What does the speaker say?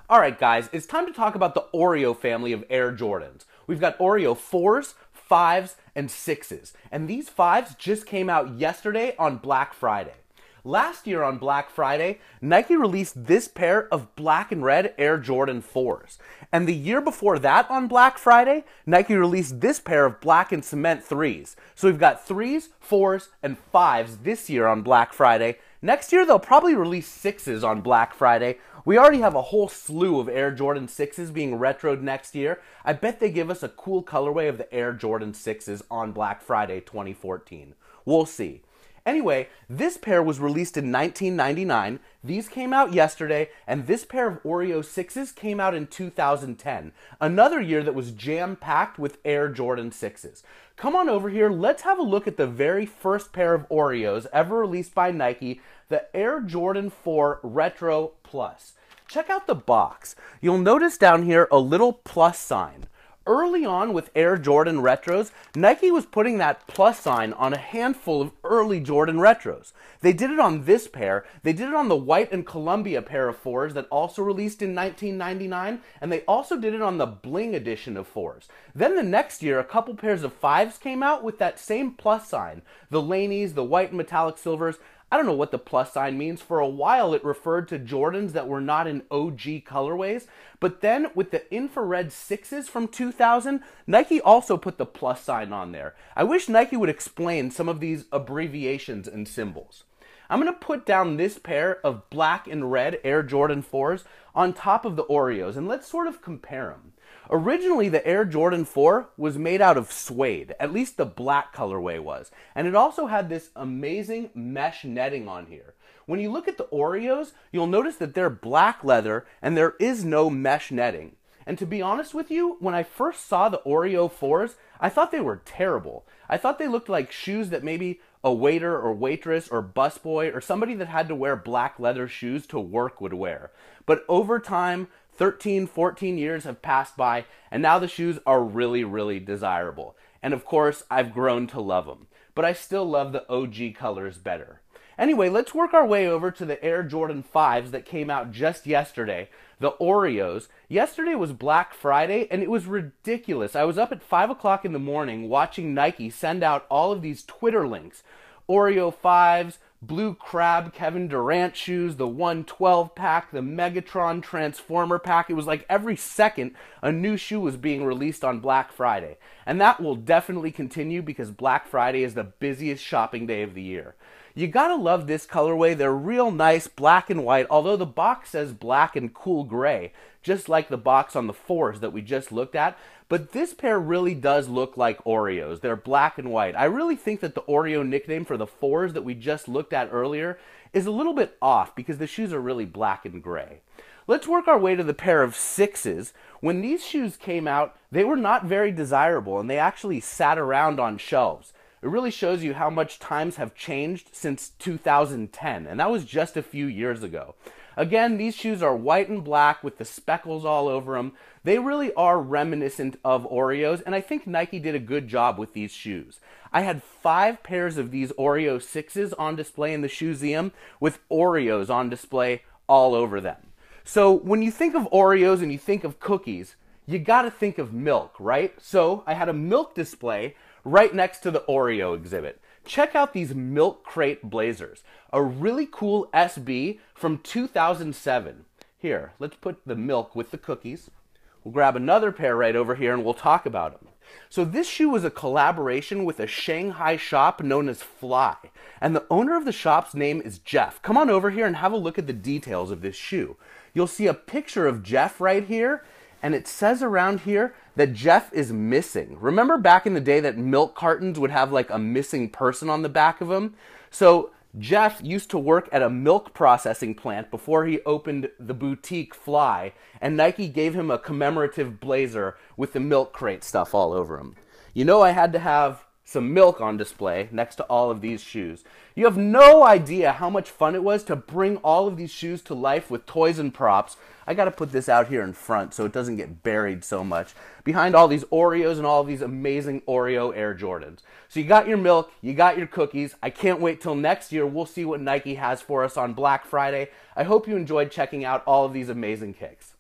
Alright guys, it's time to talk about the Oreo family of Air Jordans. We've got Oreo 4s, 5s, and 6s. And these 5s just came out yesterday on Black Friday. Last year on Black Friday, Nike released this pair of black and red Air Jordan 4s. And the year before that on Black Friday, Nike released this pair of black and cement 3s. So we've got 3s, 4s, and 5s this year on Black Friday. Next year, they'll probably release 6s on Black Friday. We already have a whole slew of Air Jordan 6s being retroed next year. I bet they give us a cool colorway of the Air Jordan 6s on Black Friday 2014. We'll see. Anyway, this pair was released in 1999, these came out yesterday, and this pair of Oreo 6s came out in 2010, another year that was jam-packed with Air Jordan 6s. Come on over here, let's have a look at the very first pair of Oreos ever released by Nike, the Air Jordan 4 Retro Plus. Check out the box. You'll notice down here a little plus sign. Early on with Air Jordan Retros, Nike was putting that plus sign on a handful of early Jordan Retros. They did it on this pair, they did it on the white and Columbia pair of 4s that also released in 1999, and they also did it on the bling edition of 4s. Then the next year, a couple pairs of 5s came out with that same plus sign. The Laneys, the white and metallic silvers. I don't know what the plus sign means. For a while it referred to Jordans that were not in OG colorways, but then with the infrared 6s from 2000, Nike also put the plus sign on there. I wish Nike would explain some of these abbreviations and symbols. I'm going to put down this pair of black and red Air Jordan 4s on top of the Oreos, and let's sort of compare them. Originally, the Air Jordan 4 was made out of suede, at least the black colorway was, and it also had this amazing mesh netting on here. When you look at the Oreos, you'll notice that they're black leather and there is no mesh netting. And to be honest with you, when I first saw the Oreo 4s, I thought they were terrible. I thought they looked like shoes that maybe a waiter or waitress or busboy or somebody that had to wear black leather shoes to work would wear. But over time, 13, 14 years have passed by, and now the shoes are really, really desirable. And of course, I've grown to love them. But I still love the OG colors better. Anyway, let's work our way over to the Air Jordan 5s that came out just yesterday, the Oreos. Yesterday was Black Friday, and it was ridiculous. I was up at 5 o'clock in the morning watching Nike send out all of these Twitter links. Oreo 5s, Blue Crab Kevin Durant shoes, the 112 pack, the Megatron Transformer pack. It was like every second a new shoe was being released on Black Friday. And that will definitely continue because Black Friday is the busiest shopping day of the year. You gotta love this colorway. They're real nice, black and white, although the box says black and cool gray, just like the box on the 4s that we just looked at. But this pair really does look like Oreos. They're black and white. I really think that the Oreo nickname for the 4s that we just looked at earlier is a little bit off because the shoes are really black and gray. Let's work our way to the pair of 6s. When these shoes came out, they were not very desirable and they actually sat around on shelves. It really shows you how much times have changed since 2010, and that was just a few years ago. Again, these shoes are white and black with the speckles all over them. They really are reminiscent of Oreos, and I think Nike did a good job with these shoes. I had 5 pairs of these Oreo 6s on display in the ShoeZeum with Oreos on display all over them. So when you think of Oreos and you think of cookies, you gotta think of milk, right? So I had a milk display right next to the Oreo exhibit. Check out these milk crate blazers. A really cool SB from 2007. Here, let's put the milk with the cookies. We'll grab another pair right over here and we'll talk about them. So this shoe was a collaboration with a Shanghai shop known as Fly. And the owner of the shop's name is Jeff. Come on over here and have a look at the details of this shoe. You'll see a picture of Jeff right here. And it says around here that Jeff is missing. Remember back in the day that milk cartons would have like a missing person on the back of them? So Jeff used to work at a milk processing plant before he opened the boutique Fly, and Nike gave him a commemorative blazer with the milk crate stuff all over him. You know I had to have some milk on display next to all of these shoes. You have no idea how much fun it was to bring all of these shoes to life with toys and props. I gotta put this out here in front so it doesn't get buried so much behind all these Oreos and all of these amazing Oreo Air Jordans. So you got your milk, you got your cookies. I can't wait till next year. We'll see what Nike has for us on Black Friday. I hope you enjoyed checking out all of these amazing kicks.